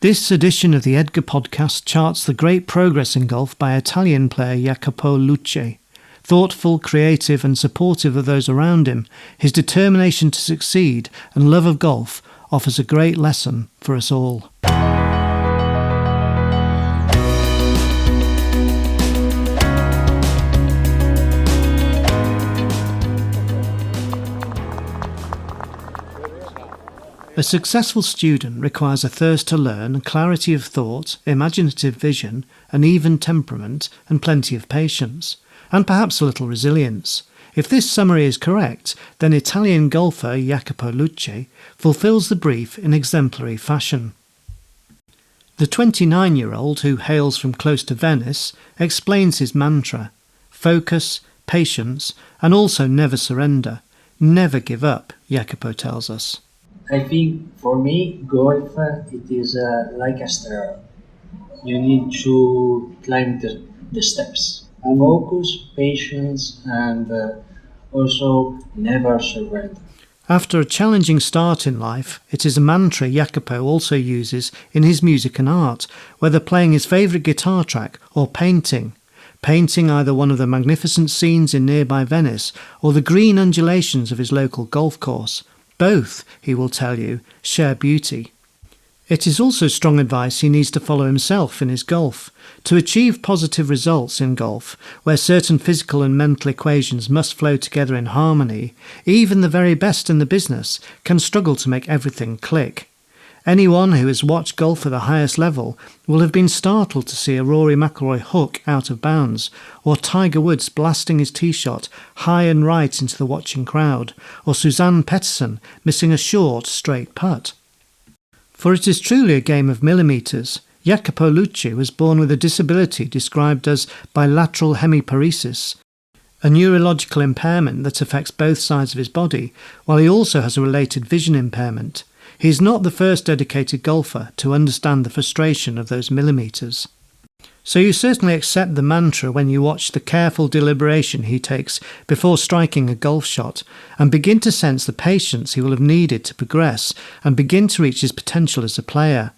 This edition of the Edgar podcast charts the great progress in golf by Italian player Jacopo Luce. Thoughtful, creative and supportive of those around him, his determination to succeed and love of golf offers a great lesson for us all. A successful student requires a thirst to learn, clarity of thought, imaginative vision, an even temperament, and plenty of patience, and perhaps a little resilience. If this summary is correct, then Italian golfer Jacopo Luce fulfills the brief in exemplary fashion. The 29-year-old, who hails from close to Venice, explains his mantra: focus, patience, and also never surrender. Never give up, Jacopo tells us. I think for me, golf, it is like a stair. You need to climb the steps. Focus, patience, and also never surrender. After a challenging start in life, it is a mantra Jacopo also uses in his music and art, whether playing his favourite guitar track or painting. Painting either one of the magnificent scenes in nearby Venice or the green undulations of his local golf course. Both, he will tell you, share beauty. It is also strong advice he needs to follow himself in his golf. To achieve positive results in golf, where certain physical and mental equations must flow together in harmony, even the very best in the business can struggle to make everything click. Anyone who has watched golf at the highest level will have been startled to see a Rory McIlroy hook out of bounds, or Tiger Woods blasting his tee shot high and right into the watching crowd, or Suzanne Petterson missing a short, straight putt. For it is truly a game of millimetres. Jacopo Luce was born with a disability described as bilateral hemiparesis, a neurological impairment that affects both sides of his body, while he also has a related vision impairment. He is not the first dedicated golfer to understand the frustration of those millimetres. So you certainly accept the mantra when you watch the careful deliberation he takes before striking a golf shot, and begin to sense the patience he will have needed to progress and begin to reach his potential as a player.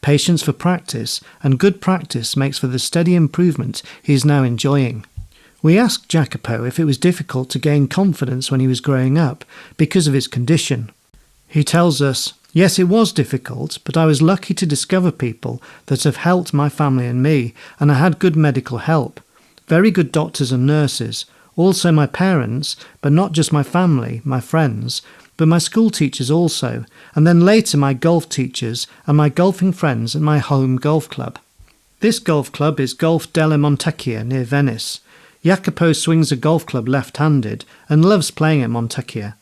Patience for practice, and good practice makes for the steady improvement he is now enjoying. We asked Jacopo if it was difficult to gain confidence when he was growing up because of his condition. He tells us, "Yes, it was difficult, but I was lucky to discover people that have helped my family and me, and I had good medical help. Very good doctors and nurses, also my parents, but not just my family, my friends, but my school teachers also, and then later my golf teachers and my golfing friends at my home golf club." This golf club is Golf della Montecchia near Venice. Jacopo swings a golf club left-handed and loves playing at Montecchia.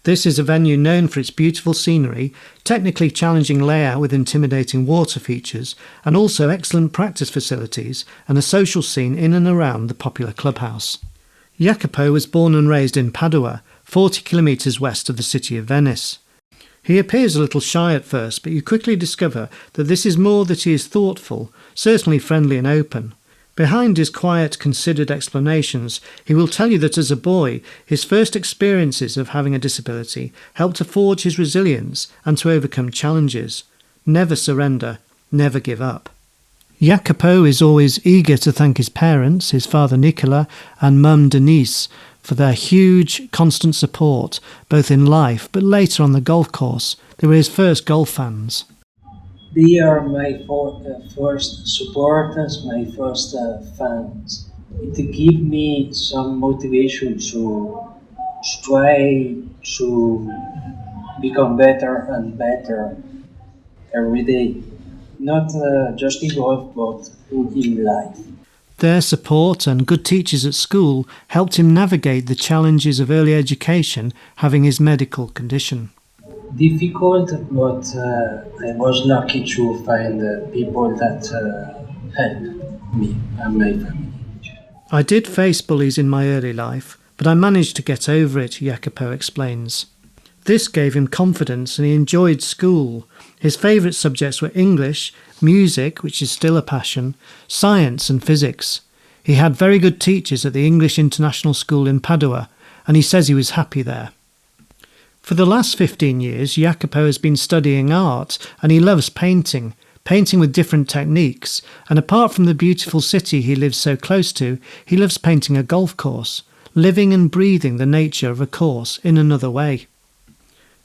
This is a venue known for its beautiful scenery, technically challenging layout with intimidating water features, and also excellent practice facilities and a social scene in and around the popular clubhouse. Jacopo was born and raised in Padua, 40 kilometres west of the city of Venice. He appears a little shy at first, but you quickly discover that this is more that he is thoughtful, certainly friendly and open. Behind his quiet, considered explanations, he will tell you that as a boy, his first experiences of having a disability helped to forge his resilience and to overcome challenges. Never surrender, never give up. Jacopo is always eager to thank his parents, his father Nicola and mum Denise, for their huge, constant support, both in life but later on the golf course. They were his first golf fans. They are my first supporters, my first fans. It gives me some motivation to try to become better and better every day. Not just in golf, but in life. Their support and good teachers at school helped him navigate the challenges of early education, having his medical condition. Difficult, but I was lucky to find people that helped me and my family. I did face bullies in my early life, but I managed to get over it, Jacopo explains. This gave him confidence and he enjoyed school. His favourite subjects were English, music, which is still a passion, science and physics. He had very good teachers at the English International School in Padua, and he says he was happy there. For the last 15 years, Jacopo has been studying art and he loves painting. painting with different techniques, and apart from the beautiful city he lives so close to, he loves painting a golf course, living and breathing the nature of a course in another way.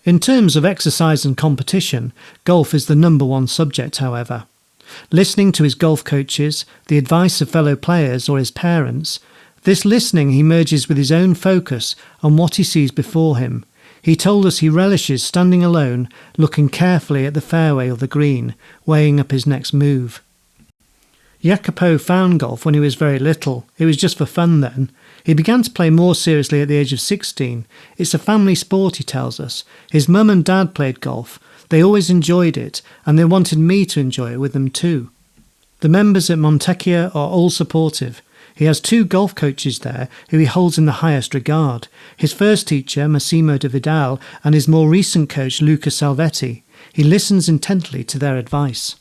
In terms of exercise and competition, golf is the number one subject, however. Listening to his golf coaches, the advice of fellow players or his parents, this listening he merges with his own focus on what he sees before him. He told us he relishes standing alone, looking carefully at the fairway or the green, weighing up his next move. Jacopo found golf when he was very little. It was just for fun then. He began to play more seriously at the age of 16. It's a family sport, he tells us. His mum and dad played golf. They always enjoyed it, and they wanted me to enjoy it with them too. The members at Montecchio are all supportive. He has 2 golf coaches there who he holds in the highest regard. His first teacher, Massimo de Vidal, and his more recent coach, Luca Salvetti. He listens intently to their advice.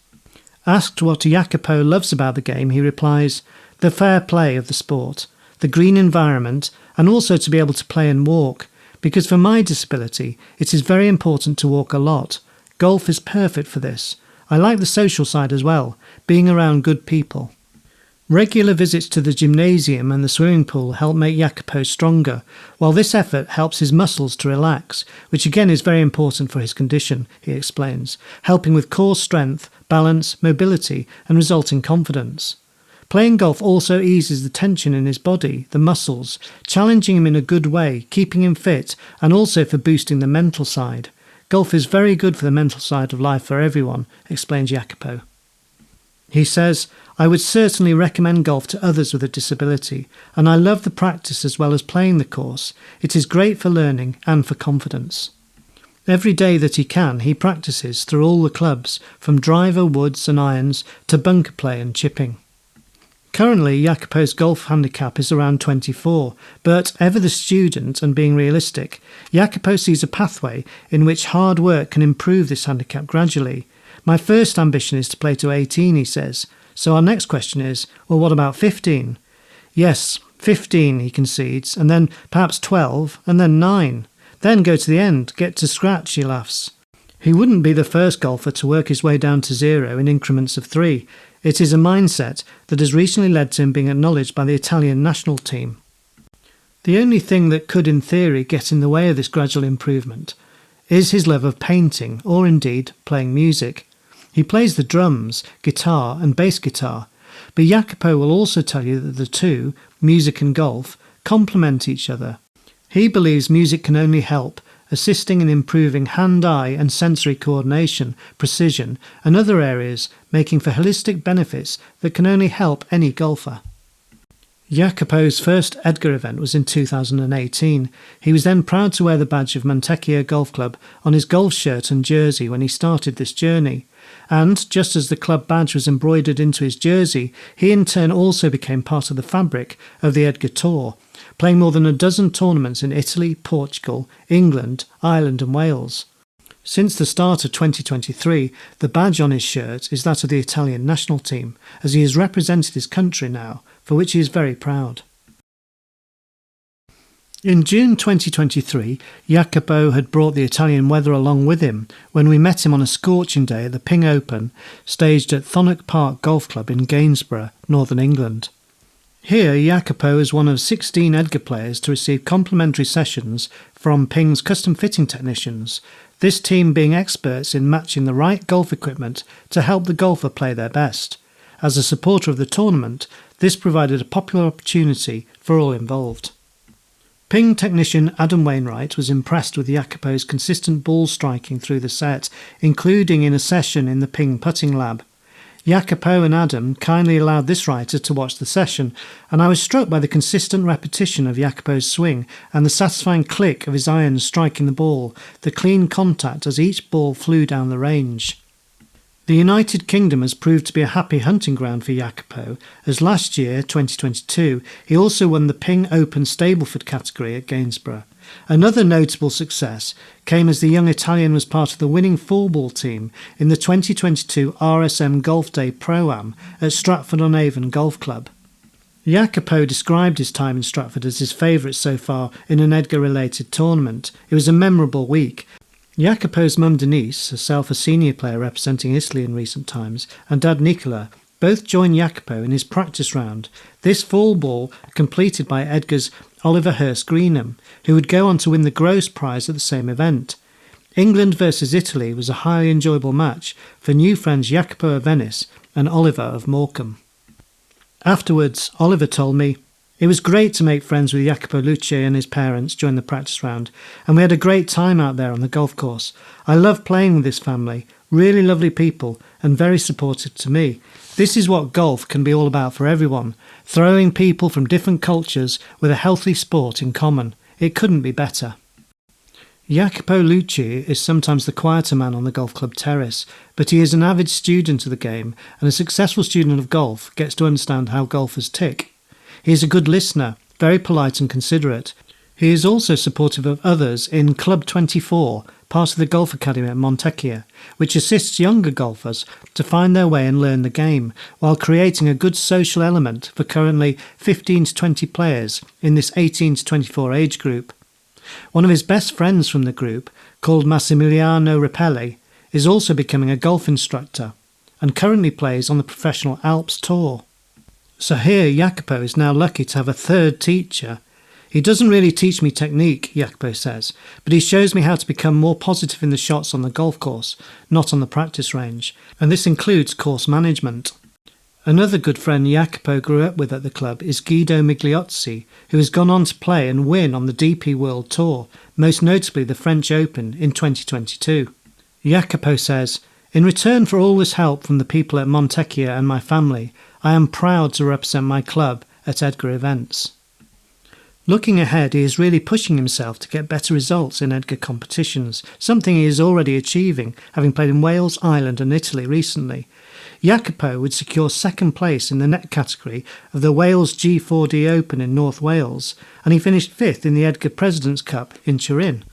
Asked what Jacopo loves about the game, he replies, the fair play of the sport, the green environment, and also to be able to play and walk. Because for my disability, it is very important to walk a lot. Golf is perfect for this. I like the social side as well, being around good people. Regular visits to the gymnasium and the swimming pool help make Jacopo stronger, while this effort helps his muscles to relax, which again is very important for his condition, he explains, helping with core strength, balance, mobility and resulting confidence. Playing golf also eases the tension in his body, the muscles, challenging him in a good way, keeping him fit and also for boosting the mental side. Golf is very good for the mental side of life for everyone, explains Jacopo. He says, I would certainly recommend golf to others with a disability, and I love the practice as well as playing the course. It is great for learning and for confidence. Every day that he can, he practices through all the clubs, from driver, woods and irons to bunker play and chipping. Currently, Jacopo's golf handicap is around 24, but ever the student and being realistic, Jacopo sees a pathway in which hard work can improve this handicap gradually. My first ambition is to play to 18, he says. So our next question is, well, what about 15? Yes, 15, he concedes, and then perhaps 12, and then 9. Then go to the end, get to scratch, he laughs. He wouldn't be the first golfer to work his way down to 0 in increments of 3. It is a mindset that has recently led to him being acknowledged by the Italian national team. The only thing that could, in theory, get in the way of this gradual improvement is his love of painting, or indeed playing music. He plays the drums, guitar and bass guitar, but Jacopo will also tell you that the two, music and golf, complement each other. He believes music can only help, assisting in improving hand-eye and sensory coordination, precision and other areas, making for holistic benefits that can only help any golfer. Jacopo's first Edgar event was in 2018. He was then proud to wear the badge of Montecchio Golf Club on his golf shirt and jersey when he started this journey. And, just as the club badge was embroidered into his jersey, he in turn also became part of the fabric of the Edgar Tour, playing more than a dozen tournaments in Italy, Portugal, England, Ireland and Wales. Since the start of 2023, the badge on his shirt is that of the Italian national team, as he has represented his country now, for which he is very proud. In June 2023, Jacopo had brought the Italian weather along with him when we met him on a scorching day at the Ping Open, staged at Thonnock Park Golf Club in Gainsborough, Northern England. Here, Jacopo is one of 16 Edgar players to receive complimentary sessions from Ping's custom fitting technicians, this team being experts in matching the right golf equipment to help the golfer play their best. As a supporter of the tournament, this provided a popular opportunity for all involved. Ping technician Adam Wainwright was impressed with Jacopo's consistent ball striking through the set, including in a session in the Ping putting lab. Jacopo and Adam kindly allowed this writer to watch the session, and I was struck by the consistent repetition of Jacopo's swing and the satisfying click of his irons striking the ball, the clean contact as each ball flew down the range. The United Kingdom has proved to be a happy hunting ground for Jacopo, as last year, 2022, he also won the Ping Open Stableford category at Gainsborough. Another notable success came as the young Italian was part of the winning four-ball team in the 2022 RSM Golf Day Pro-Am at Stratford-on-Avon Golf Club. Jacopo described his time in Stratford as his favourite so far in an Edgar-related tournament. It was a memorable week. Jacopo's mum Denise, herself a senior player representing Italy in recent times, and dad Nicola both joined Jacopo in his practice round, this fall ball completed by Edgar's Oliver Hurst Greenham, who would go on to win the gross prize at the same event. England versus Italy was a highly enjoyable match for new friends Jacopo of Venice and Oliver of Morecambe. Afterwards, Oliver told me, "It was great to make friends with Jacopo Luce and his parents during the practice round, and we had a great time out there on the golf course. I love playing with this family, really lovely people and very supportive to me. This is what golf can be all about for everyone, throwing people from different cultures with a healthy sport in common. It couldn't be better." Jacopo Luce is sometimes the quieter man on the golf club terrace, but he is an avid student of the game, and a successful student of golf gets to understand how golfers tick. He is a good listener, very polite and considerate. He is also supportive of others in Club 24, part of the Golf Academy at Montecchio, which assists younger golfers to find their way and learn the game, while creating a good social element for currently 15 to 20 players in this 18 to 24 age group. One of his best friends from the group, called Massimiliano Rapelli, is also becoming a golf instructor and currently plays on the professional Alps Tour. So here Jacopo is now lucky to have a third teacher. He doesn't really teach me technique, Jacopo says, but he shows me how to become more positive in the shots on the golf course, not on the practice range, and this includes course management. Another good friend Jacopo grew up with at the club is Guido Migliozzi, who has gone on to play and win on the DP World Tour, most notably the French Open in 2022. Jacopo says, "In return for all this help from the people at Montecchio and my family, I am proud to represent my club at Edgar events." Looking ahead, he is really pushing himself to get better results in Edgar competitions, something he is already achieving, having played in Wales, Ireland and Italy recently. Jacopo would secure second place in the net category of the Wales G4D Open in North Wales, and he finished fifth in the Edgar President's Cup in Turin.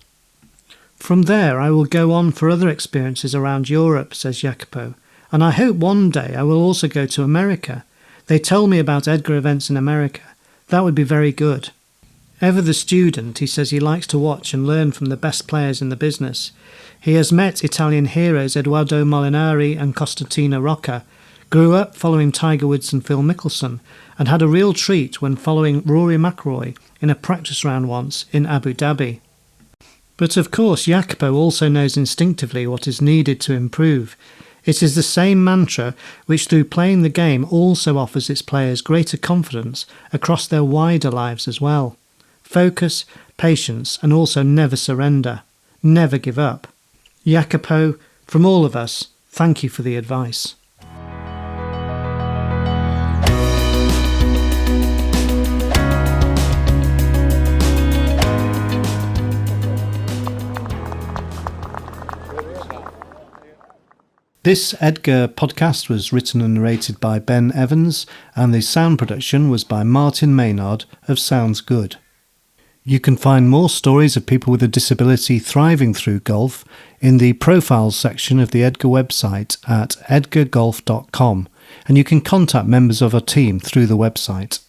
"From there I will go on for other experiences around Europe," says Jacopo, "and I hope one day I will also go to America. They tell me about Edgar events in America. That would be very good." Ever the student, he says he likes to watch and learn from the best players in the business. He has met Italian heroes Edoardo Molinari and Costantino Rocca, grew up following Tiger Woods and Phil Mickelson, and had a real treat when following Rory McIlroy in a practice round once in Abu Dhabi. But of course Jacopo also knows instinctively what is needed to improve. It is the same mantra which through playing the game also offers its players greater confidence across their wider lives as well. Focus, patience, and also never surrender. Never give up. Jacopo, from all of us, thank you for the advice. This Edgar podcast was written and narrated by Ben Evans, and the sound production was by Martin Maynard of Sounds Good. You can find more stories of people with a disability thriving through golf in the profiles section of the Edgar website at edgargolf.com, and you can contact members of our team through the website.